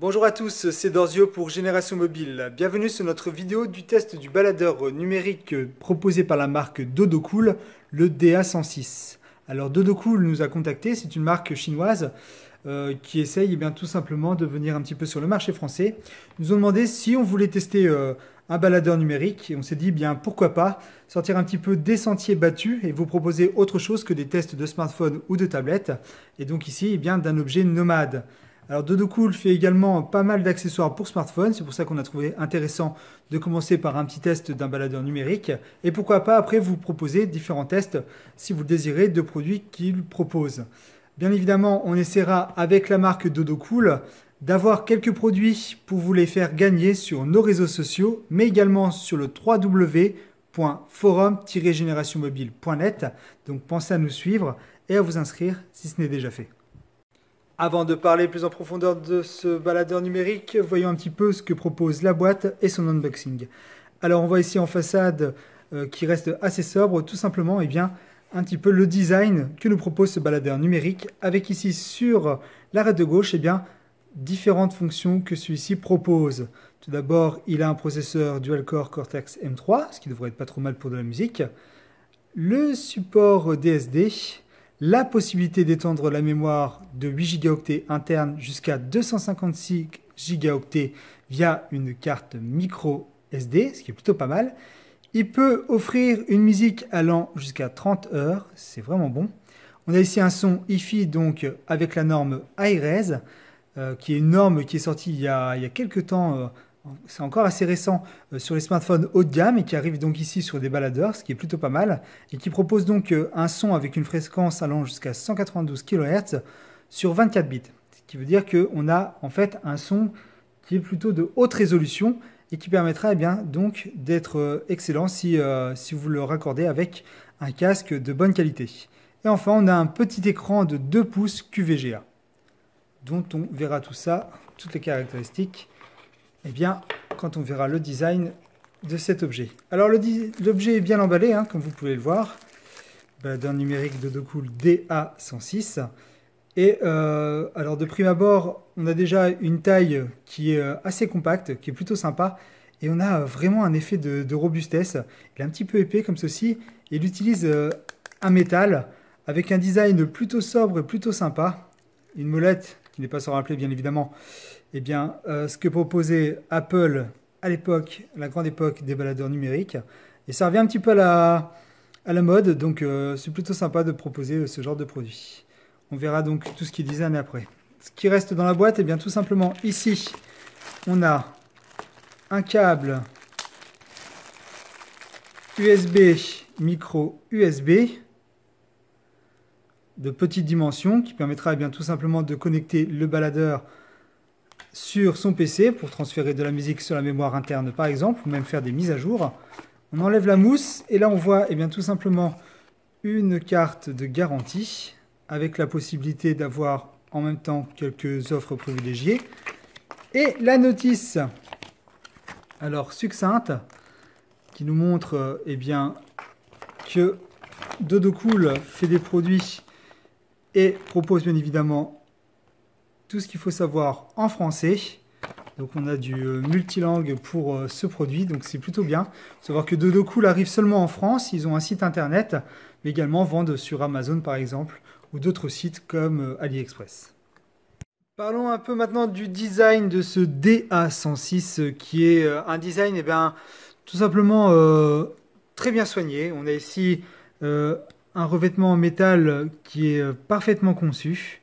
Bonjour à tous, c'est Dorzio pour Génération Mobile. Bienvenue sur notre vidéo du test du baladeur numérique proposé par la marque Dodocool, le DA106. Alors Dodocool nous a contacté, c'est une marque chinoise qui essaye tout simplement de venir un petit peu sur le marché français. Ils nous ont demandé si on voulait tester un baladeur numérique et on s'est dit pourquoi pas sortir un petit peu des sentiers battus et vous proposer autre chose que des tests de smartphone ou de tablette. Et donc ici d'un objet nomade. Alors Dodocool fait également pas mal d'accessoires pour smartphone, c'est pour ça qu'on a trouvé intéressant de commencer par un petit test d'un baladeur numérique et pourquoi pas après vous proposer différents tests si vous le désirez de produits qu'ils proposent. Bien évidemment, on essaiera avec la marque Dodocool d'avoir quelques produits pour vous les faire gagner sur nos réseaux sociaux, mais également sur le www.forum-generationmobile.net. Donc pensez à nous suivre et à vous inscrire si ce n'est déjà fait. Avant de parler plus en profondeur de ce baladeur numérique, voyons un petit peu ce que propose la boîte et son unboxing. Alors on voit ici en façade qui reste assez sobre, tout simplement un petit peu le design que nous propose ce baladeur numérique, avec ici sur l'arête de gauche différentes fonctions que celui-ci propose. Tout d'abord, il a un processeur dual-core Cortex M3, ce qui devrait être pas trop mal pour de la musique, le support DSD, la possibilité d'étendre la mémoire de 8 Go interne jusqu'à 256 Go via une carte micro SD, ce qui est plutôt pas mal. Il peut offrir une musique allant jusqu'à 30 heures, c'est vraiment bon. On a ici un son hi-fi donc avec la norme iRes, qui est une norme qui est sortie il y a quelques temps, c'est encore assez récent, sur les smartphones haut de gamme et qui arrive donc ici sur des baladeurs, ce qui est plutôt pas mal, et qui propose donc un son avec une fréquence allant jusqu'à 192 kHz sur 24 bits. Ce qui veut dire qu'on a en fait un son qui est plutôt de haute résolution et qui permettra donc d'être excellent si vous le raccordez avec un casque de bonne qualité. Et enfin, on a un petit écran de 2 pouces QVGA, dont on verra tout ça, toutes les caractéristiques, quand on verra le design de cet objet. Alors l'objet est bien emballé, comme vous pouvez le voir. Baladeur numérique Dodocool DA106. Et alors de prime abord, on a déjà une taille qui est assez compacte, qui est plutôt sympa. Et on a vraiment un effet de robustesse. Il est un petit peu épais comme ceci. Et il utilise un métal avec un design plutôt sobre et plutôt sympa. Une molette qui n'est pas sans rappeler bien évidemment ce que proposait Apple à l'époque, la grande époque des baladeurs numériques. Et ça revient un petit peu à la mode, donc c'est plutôt sympa de proposer ce genre de produit. On verra donc tout ce qui est design après. Ce qui reste dans la boîte, tout simplement ici, on a un câble USB, micro USB, de petite dimension qui permettra tout simplement de connecter le baladeur sur son PC pour transférer de la musique sur la mémoire interne par exemple, ou même faire des mises à jour. On enlève la mousse et là on voit tout simplement une carte de garantie avec la possibilité d'avoir en même temps quelques offres privilégiées. Et la notice, alors succincte, qui nous montre que Dodocool fait des produits et propose bien évidemment tout ce qu'il faut savoir en français. Donc on a du multilangue pour ce produit, donc c'est plutôt bien. Il faut savoir que Dodocool arrive seulement en France, ils ont un site internet, mais également vendent sur Amazon par exemple, ou d'autres sites comme AliExpress. Parlons un peu maintenant du design de ce DA106, qui est un design tout simplement très bien soigné. On a ici un revêtement en métal qui est parfaitement conçu.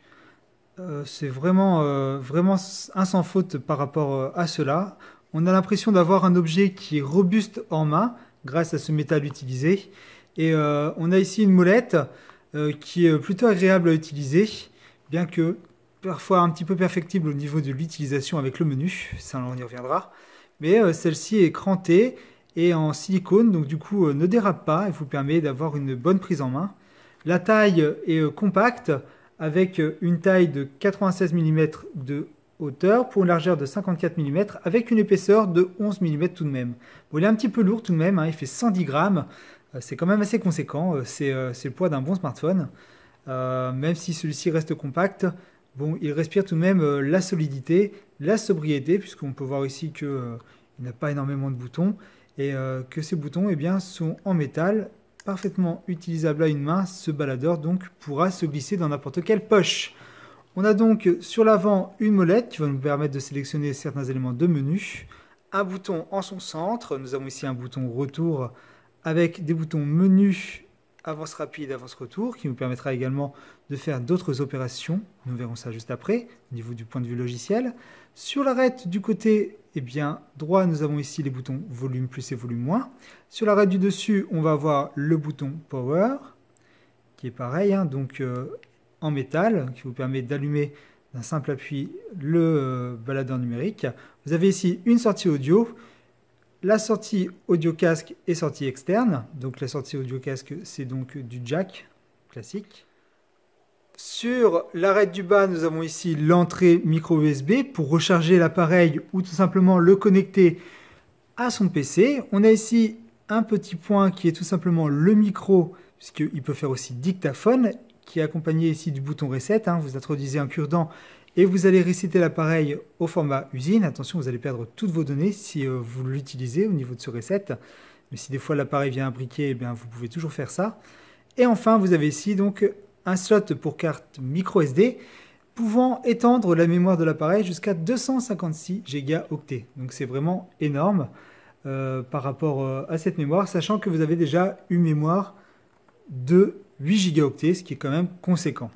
C'est vraiment un sans faute par rapport à cela. On a l'impression d'avoir un objet qui est robuste en main grâce à ce métal utilisé. Et on a ici une molette qui est plutôt agréable à utiliser, bien que parfois un petit peu perfectible au niveau de l'utilisation avec le menu. Ça, on y reviendra. Mais celle-ci est crantée et en silicone, donc du coup ne dérape pas et vous permet d'avoir une bonne prise en main. La taille est compacte, avec une taille de 96 mm de hauteur pour une largeur de 54 mm, avec une épaisseur de 11 mm tout de même. Bon, il est un petit peu lourd tout de même, il fait 110 grammes, c'est quand même assez conséquent, c'est le poids d'un bon smartphone. Même si celui-ci reste compact, bon, il respire tout de même la solidité, la sobriété, puisqu'on peut voir ici qu'il n'a pas énormément de boutons, et que ces boutons eh bien, sont en métal, parfaitement utilisables à une main. Ce baladeur donc pourra se glisser dans n'importe quelle poche. On a donc sur l'avant une molette qui va nous permettre de sélectionner certains éléments de menu, un bouton en son centre, nous avons ici un bouton retour avec des boutons menu, avance rapide, avance retour, qui nous permettra également de faire d'autres opérations. Nous verrons ça juste après, au niveau du point de vue logiciel. Sur l'arête du côté eh bien, droit, nous avons ici les boutons volume plus et volume moins. Sur l'arête du dessus, on va avoir le bouton power, qui est pareil, hein, donc en métal, qui vous permet d'allumer d'un simple appui le baladeur numérique. Vous avez ici une sortie audio, la sortie audio casque et sortie externe. Donc la sortie audio casque, c'est donc du jack classique. Sur l'arête du bas, nous avons ici l'entrée micro USB pour recharger l'appareil ou tout simplement le connecter à son PC. On a ici un petit point qui est tout simplement le micro, puisqu'il peut faire aussi dictaphone, qui est accompagné ici du bouton reset. Hein. Vous introduisez un cure-dent et vous allez resetter l'appareil au format usine. Attention, vous allez perdre toutes vos données si vous l'utilisez au niveau de ce reset. Mais si des fois l'appareil vient imbriqué, eh bien, vous pouvez toujours faire ça. Et enfin, vous avez ici donc un slot pour carte micro SD pouvant étendre la mémoire de l'appareil jusqu'à 256 Go-octets. Donc c'est vraiment énorme par rapport à cette mémoire, sachant que vous avez déjà une mémoire de 8 Go-octets, ce qui est quand même conséquent.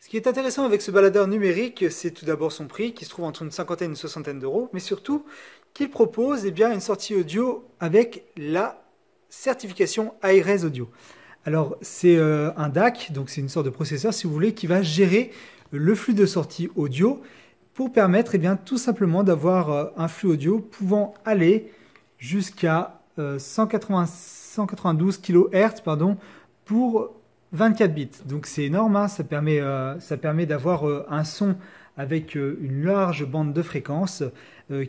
Ce qui est intéressant avec ce baladeur numérique, c'est tout d'abord son prix, qui se trouve entre une cinquantaine et une soixantaine d'euros, mais surtout qu'il propose eh bien, une sortie audio avec la certification iRes Audio. Alors c'est un DAC, donc c'est une sorte de processeur si vous voulez, qui va gérer le flux de sortie audio pour permettre eh bien, tout simplement d'avoir un flux audio pouvant aller jusqu'à 192 kHz pour 24 bits. Donc c'est énorme, hein, ça permet d'avoir un son avec une large bande de fréquences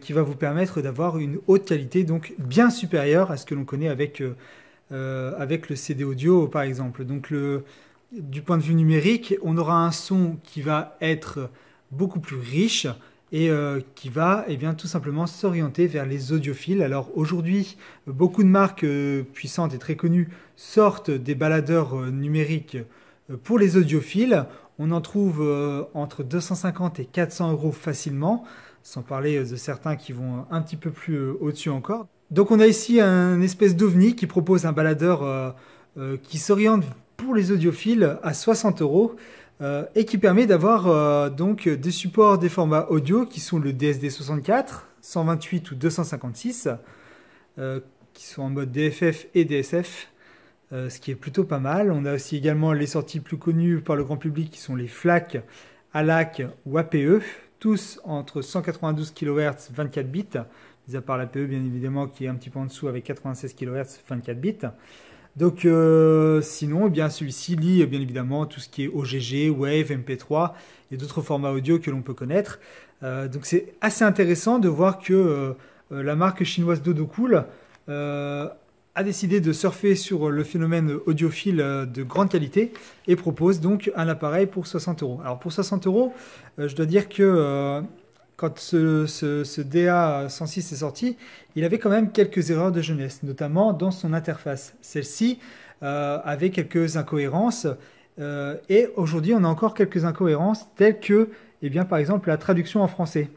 qui va vous permettre d'avoir une haute qualité, donc bien supérieure à ce que l'on connaît avec le CD audio par exemple. Donc du point de vue numérique, on aura un son qui va être beaucoup plus riche et qui va eh bien, tout simplement s'orienter vers les audiophiles. Alors aujourd'hui, beaucoup de marques puissantes et très connues sortent des baladeurs numériques pour les audiophiles. On en trouve entre 250 et 400 euros facilement, sans parler de certains qui vont un petit peu plus au-dessus encore. Donc on a ici un espèce d'ovni qui propose un baladeur qui s'oriente pour les audiophiles à 60 euros et qui permet d'avoir donc des supports des formats audio qui sont le DSD64, 128 ou 256, qui sont en mode DFF et DSF, ce qui est plutôt pas mal. On a aussi également les sorties plus connues par le grand public qui sont les FLAC, ALAC ou APE, tous entre 192 kHz 24 bits, mis à part l'APE bien évidemment qui est un petit peu en dessous avec 96 kHz 24 bits. Donc sinon, eh bien celui-ci lit bien évidemment tout ce qui est OGG, Wave, MP3 et d'autres formats audio que l'on peut connaître. Donc c'est assez intéressant de voir que la marque chinoise Dodocool a décidé de surfer sur le phénomène audiophile de grande qualité et propose donc un appareil pour 60 euros. Alors pour 60 euros, je dois dire que quand ce DA106 est sorti, il avait quand même quelques erreurs de jeunesse, notamment dans son interface. Celle-ci avait quelques incohérences et aujourd'hui on a encore quelques incohérences telles que, eh bien, par exemple, la traduction en français.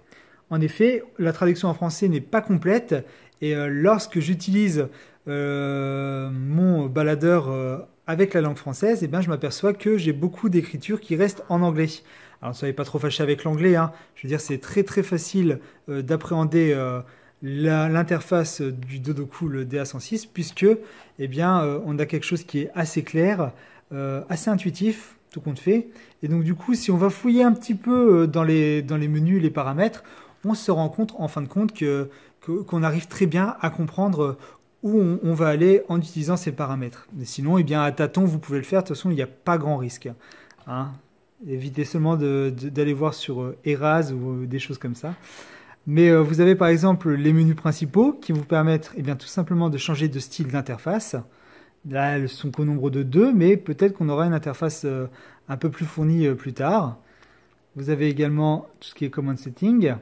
En effet, la traduction en français n'est pas complète et lorsque j'utilise mon baladeur avec la langue française, eh bien, je m'aperçois que j'ai beaucoup d'écritures qui restent en anglais. Alors ne soyez pas trop fâchés avec l'anglais, hein. Je veux dire, c'est très très facile d'appréhender l'interface du Dodocool DA106 puisque eh bien, on a quelque chose qui est assez clair, assez intuitif, tout compte fait. Et donc du coup, si on va fouiller un petit peu dans les menus, les paramètres, on se rend compte en fin de compte qu'on arrive très bien à comprendre où on va aller en utilisant ces paramètres. Mais sinon, eh bien, à tâtons, vous pouvez le faire. De toute façon, il n'y a pas grand risque, hein. Évitez seulement d'aller voir sur Eraz ou des choses comme ça. Mais vous avez par exemple les menus principaux qui vous permettent eh bien, tout simplement de changer de style d'interface. Là, elles sont qu'au nombre de 2, mais peut-être qu'on aura une interface un peu plus fournie plus tard. Vous avez également tout ce qui est Command Setting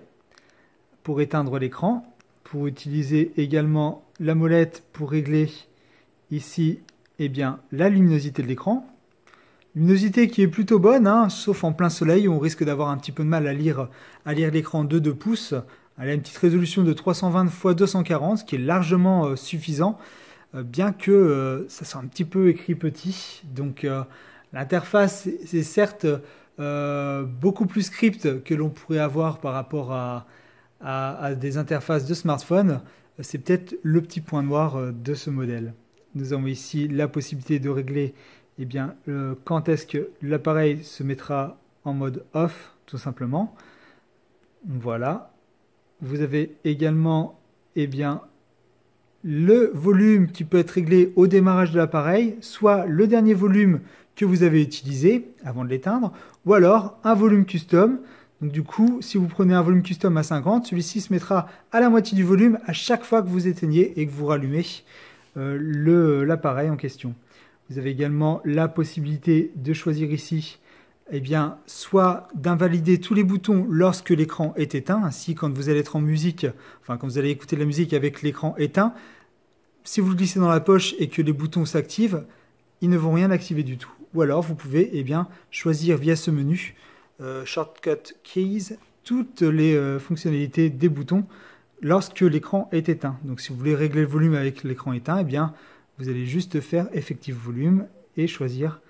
pour éteindre l'écran. Pour utiliser également la molette pour régler ici eh bien, la luminosité de l'écran. Luminosité qui est plutôt bonne, hein, sauf en plein soleil où on risque d'avoir un petit peu de mal à lire l'écran de 2 pouces. Elle a une petite résolution de 320 x 240, ce qui est largement suffisant, bien que ça soit un petit peu écrit petit. Donc l'interface, c'est certes beaucoup plus script que l'on pourrait avoir par rapport à des interfaces de smartphone. C'est peut-être le petit point noir de ce modèle. Nous avons ici la possibilité de régler eh bien, quand est-ce que l'appareil se mettra en mode off, tout simplement. Voilà. Vous avez également eh bien, le volume qui peut être réglé au démarrage de l'appareil, soit le dernier volume que vous avez utilisé avant de l'éteindre, ou alors un volume custom. Donc du coup, si vous prenez un volume custom à 50, celui-ci se mettra à la moitié du volume à chaque fois que vous éteignez et que vous rallumez l'appareil en question. Vous avez également la possibilité de choisir ici eh bien, soit d'invalider tous les boutons lorsque l'écran est éteint. Ainsi, quand vous allez être en musique, enfin quand vous allez écouter de la musique avec l'écran éteint, si vous le glissez dans la poche et que les boutons s'activent, ils ne vont rien activer du tout. Ou alors, vous pouvez eh bien, choisir via ce menu Shortcut Keys toutes les fonctionnalités des boutons lorsque l'écran est éteint. Donc si vous voulez régler le volume avec l'écran éteint, eh bien, vous allez juste faire Effective Volume et choisir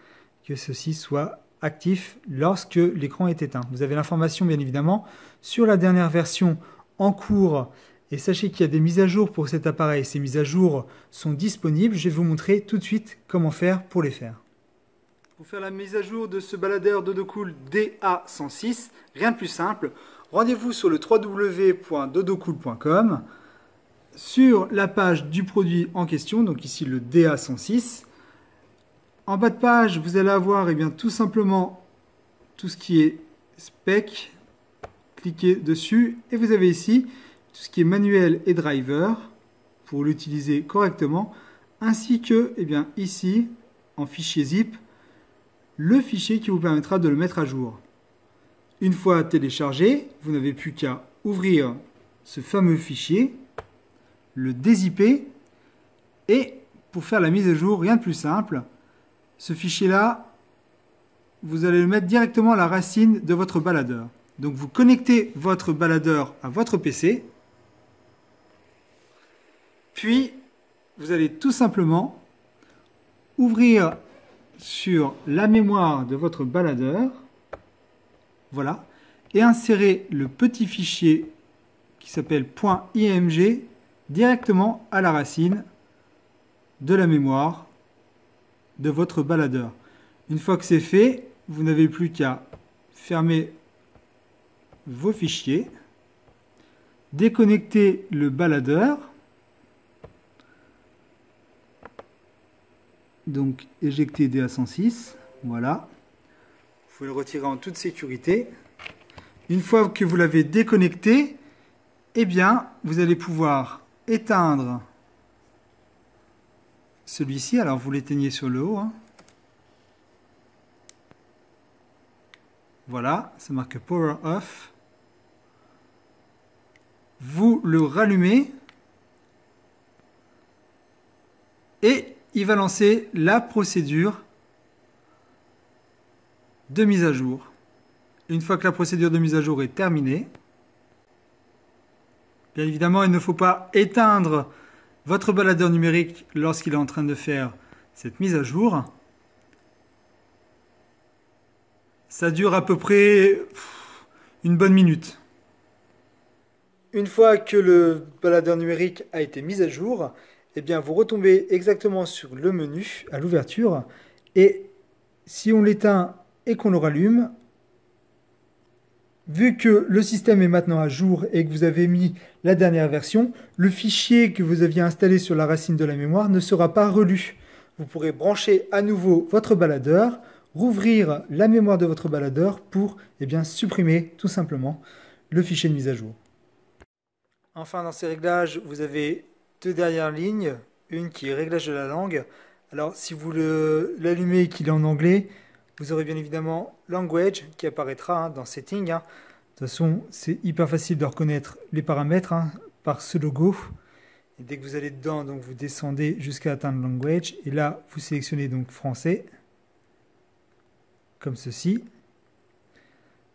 que ceci soit actif lorsque l'écran est éteint. Vous avez l'information bien évidemment sur la dernière version en cours et sachez qu'il y a des mises à jour pour cet appareil. Ces mises à jour sont disponibles. Je vais vous montrer tout de suite comment faire pour les faire. Pour faire la mise à jour de ce baladeur Dodocool DA106, rien de plus simple. Rendez-vous sur le www.dodocool.com sur la page du produit en question, donc ici le DA106. En bas de page, vous allez avoir eh bien, tout simplement tout ce qui est spec. Cliquez dessus et vous avez ici tout ce qui est manuel et driver pour l'utiliser correctement, ainsi que eh bien, ici, en fichier zip, le fichier qui vous permettra de le mettre à jour. Une fois téléchargé, vous n'avez plus qu'à ouvrir ce fameux fichier, le dézipper et pour faire la mise à jour, rien de plus simple. Ce fichier-là, vous allez le mettre directement à la racine de votre baladeur. Donc vous connectez votre baladeur à votre PC, puis vous allez tout simplement ouvrir sur la mémoire de votre baladeur, voilà, et insérer le petit fichier qui s'appelle .img directement à la racine de la mémoire de votre baladeur. Une fois que c'est fait, vous n'avez plus qu'à fermer vos fichiers, déconnecter le baladeur, donc éjecter DA106, voilà. Vous pouvez le retirer en toute sécurité. Une fois que vous l'avez déconnecté, eh bien, vous allez pouvoir éteindre celui-ci. Alors, vous l'éteignez sur le haut. Hein. Voilà, ça marque Power Off. Vous le rallumez et il va lancer la procédure de mise à jour. Une fois que la procédure de mise à jour est terminée, bien évidemment, il ne faut pas éteindre votre baladeur numérique lorsqu'il est en train de faire cette mise à jour. Ça dure à peu près une bonne minute. Une fois que le baladeur numérique a été mis à jour, eh bien vous retombez exactement sur le menu à l'ouverture et si on l'éteint et qu'on le rallume, vu que le système est maintenant à jour et que vous avez mis la dernière version, le fichier que vous aviez installé sur la racine de la mémoire ne sera pas relu. Vous pourrez brancher à nouveau votre baladeur, rouvrir la mémoire de votre baladeur pour eh bien, supprimer tout simplement le fichier de mise à jour. Enfin, dans ces réglages, vous avez deux dernières lignes, une qui est réglage de la langue. Alors, si vous l'allumez et qu'il est en anglais, Vous aurez bien évidemment Language qui apparaîtra dans Settings. De toute façon, c'est hyper facile de reconnaître les paramètres par ce logo. Et dès que vous allez dedans, donc vous descendez jusqu'à atteindre Language. Et là, vous sélectionnez donc Français, comme ceci.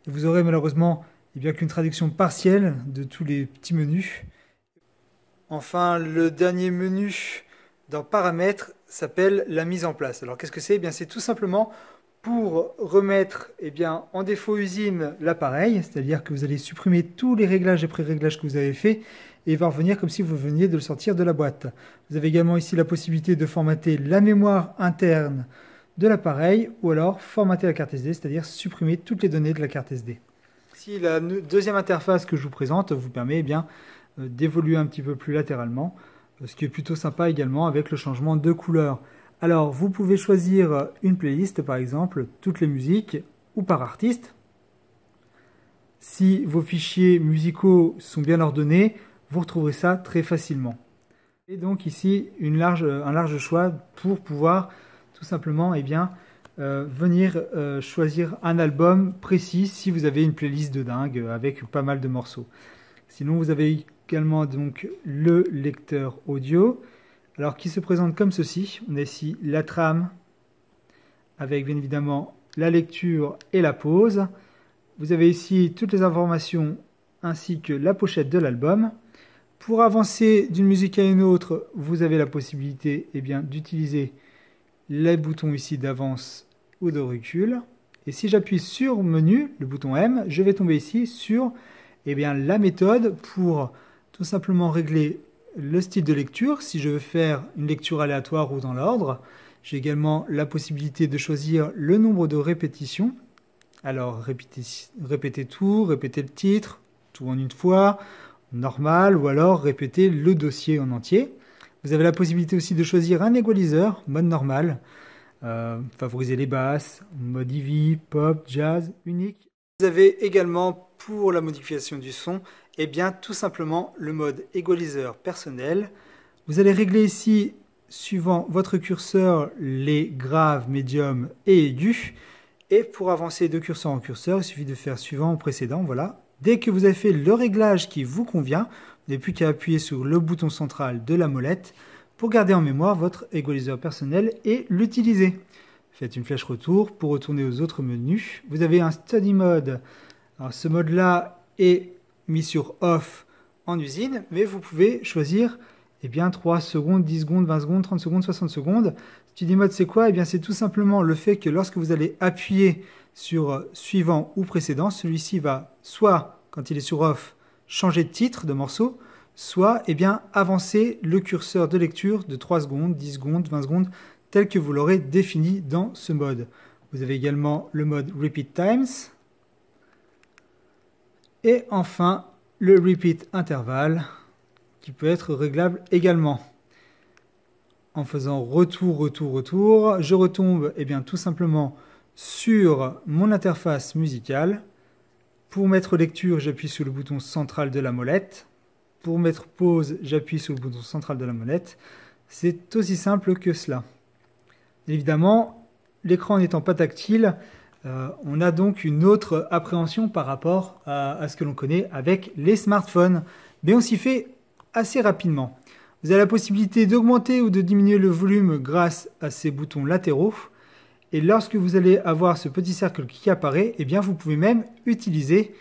Et vous aurez malheureusement qu'une traduction partielle de tous les petits menus. Enfin, le dernier menu dans Paramètres s'appelle la mise en place. Alors qu'est-ce que c'est? C'est tout simplement pour remettre en défaut usine l'appareil, c'est-à-dire que vous allez supprimer tous les réglages et pré-réglages que vous avez fait et il va revenir comme si vous veniez de le sortir de la boîte. Vous avez également ici la possibilité de formater la mémoire interne de l'appareil ou alors formater la carte SD, c'est-à-dire supprimer toutes les données de la carte SD. Ici, la deuxième interface que je vous présente vous permet d'évoluer un petit peu plus latéralement, ce qui est plutôt sympa également avec le changement de couleur. Alors, vous pouvez choisir une playlist, par exemple, toutes les musiques, ou par artiste. Si vos fichiers musicaux sont bien ordonnés, vous retrouverez ça très facilement. Et donc ici, un large choix pour pouvoir tout simplement venir choisir un album précis si vous avez une playlist de dingue avec pas mal de morceaux. Sinon, vous avez également donc le lecteur audio. Alors, qui se présente comme ceci. On a ici la trame, avec bien évidemment la lecture et la pause. Vous avez ici toutes les informations, ainsi que la pochette de l'album. Pour avancer d'une musique à une autre, vous avez la possibilité d'utiliser les boutons ici d'avance ou de recul. Et si j'appuie sur menu, le bouton M, je vais tomber ici sur la méthode pour tout simplement régler le style de lecture, si je veux faire une lecture aléatoire ou dans l'ordre. J'ai également la possibilité de choisir le nombre de répétitions. Alors, répéter tout, répéter le titre, tout en une fois, normal, ou alors répéter le dossier en entier. Vous avez la possibilité aussi de choisir un égaliseur, mode normal, favoriser les basses, mode EV, pop, jazz, unique. Vous avez également, pour la modification du son, tout simplement le mode égaliseur personnel. Vous allez régler ici, suivant votre curseur, les graves, médiums et aigus. Et pour avancer de curseur en curseur, il suffit de faire suivant ou précédent. Voilà. Dès que vous avez fait le réglage qui vous convient, vous n'avez plus qu'à appuyer sur le bouton central de la molette pour garder en mémoire votre égaliseur personnel et l'utiliser. Faites une flèche retour pour retourner aux autres menus. Vous avez un study mode. Alors ce mode-là est mis sur off en usine, mais vous pouvez choisir 3 secondes, 10 secondes, 20 secondes, 30 secondes, 60 secondes. Study mode, c'est quoi? C'est tout simplement le fait que lorsque vous allez appuyer sur suivant ou précédent, celui-ci va soit, quand il est sur off, changer de titre de morceau, soit avancer le curseur de lecture de 3 secondes, 10 secondes, 20 secondes, tel que vous l'aurez défini dans ce mode. Vous avez également le mode Repeat Times. Et enfin, le Repeat Interval, qui peut être réglable également. En faisant retour, retour, retour, je retombe tout simplement sur mon interface musicale. Pour mettre lecture, j'appuie sur le bouton central de la molette. Pour mettre pause, j'appuie sur le bouton central de la molette. C'est aussi simple que cela. Évidemment, l'écran n'étant pas tactile, on a donc une autre appréhension par rapport à ce que l'on connaît avec les smartphones. Mais on s'y fait assez rapidement. Vous avez la possibilité d'augmenter ou de diminuer le volume grâce à ces boutons latéraux. Et lorsque vous allez avoir ce petit cercle qui apparaît, vous pouvez même utiliser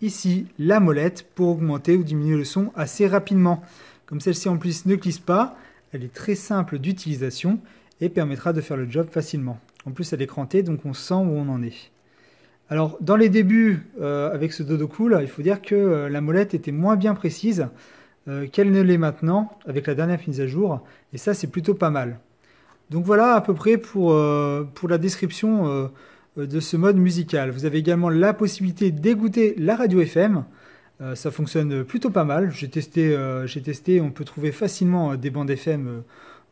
ici la molette pour augmenter ou diminuer le son assez rapidement. Comme celle-ci en plus ne glisse pas, elle est très simple d'utilisation et permettra de faire le job facilement. En plus, elle est crantée, donc on sent où on en est. Alors, dans les débuts, avec ce Dodo Cool, il faut dire que la molette était moins bien précise qu'elle ne l'est maintenant, avec la dernière mise à jour. Et ça, c'est plutôt pas mal. Donc voilà à peu près pour la description de ce mode musical. Vous avez également la possibilité d'écouter la radio FM. Ça fonctionne plutôt pas mal. J'ai testé, on peut trouver facilement des bandes FM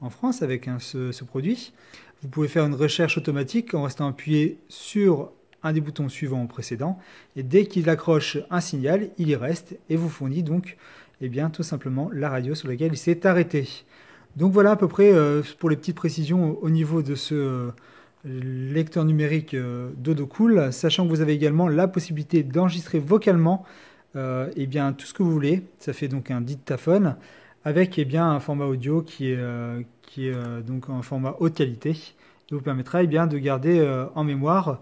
en France avec ce produit. Vous pouvez faire une recherche automatique en restant appuyé sur un des boutons suivants au précédent. Et dès qu'il accroche un signal, il y reste et vous fournit donc tout simplement la radio sur laquelle il s'est arrêté. Donc voilà à peu près pour les petites précisions au niveau de lecteur numérique Dodocool, sachant que vous avez également la possibilité d'enregistrer vocalement eh bien, tout ce que vous voulez. Ça fait donc un dictaphone avec eh bien, un format audio qui est donc un format haute qualité et vous permettra eh bien, de garder en mémoire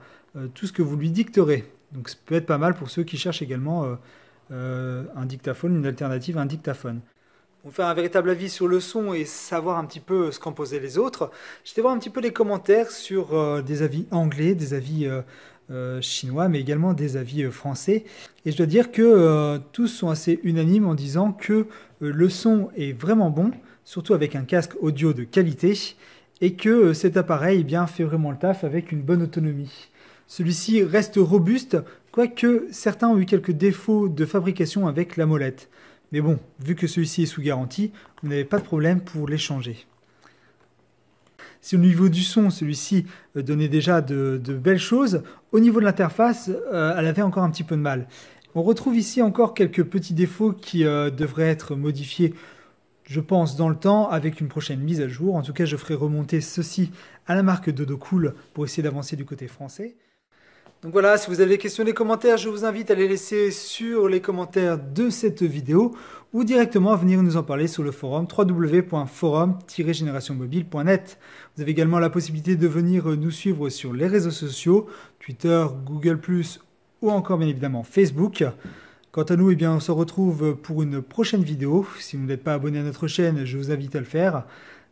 tout ce que vous lui dicterez. Donc ça peut être pas mal pour ceux qui cherchent également un dictaphone, une alternative à un dictaphone. Pour faire un véritable avis sur le son et savoir un petit peu ce qu'en posaient les autres, j'étais voir un petit peu les commentaires sur des avis anglais, des avis chinois, mais également des avis français. Et je dois dire que tous sont assez unanimes en disant que le son est vraiment bon, surtout avec un casque audio de qualité, et que cet appareil eh bien, fait vraiment le taf avec une bonne autonomie. Celui-ci reste robuste, quoique certains ont eu quelques défauts de fabrication avec la molette. Mais bon, vu que celui-ci est sous garantie, vous n'avez pas de problème pour les changer. Si au niveau du son, celui-ci donnait déjà de belles choses, au niveau de l'interface, elle avait encore un petit peu de mal. On retrouve ici encore quelques petits défauts qui devraient être modifiés, je pense, dans le temps, avec une prochaine mise à jour. En tout cas, je ferai remonter ceci à la marque Dodocool pour essayer d'avancer du côté français. Donc voilà, si vous avez des questions, des commentaires, je vous invite à les laisser sur les commentaires de cette vidéo ou directement à venir nous en parler sur le forum www.forum-generationmobile.net. Vous avez également la possibilité de venir nous suivre sur les réseaux sociaux, Twitter, Google+, ou encore bien évidemment Facebook. Quant à nous, eh bien, on se retrouve pour une prochaine vidéo. Si vous n'êtes pas abonné à notre chaîne, je vous invite à le faire.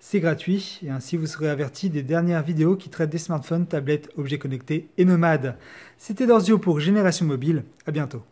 C'est gratuit et ainsi vous serez averti des dernières vidéos qui traitent des smartphones, tablettes, objets connectés et nomades. C'était Dorzio pour Génération Mobile. À bientôt.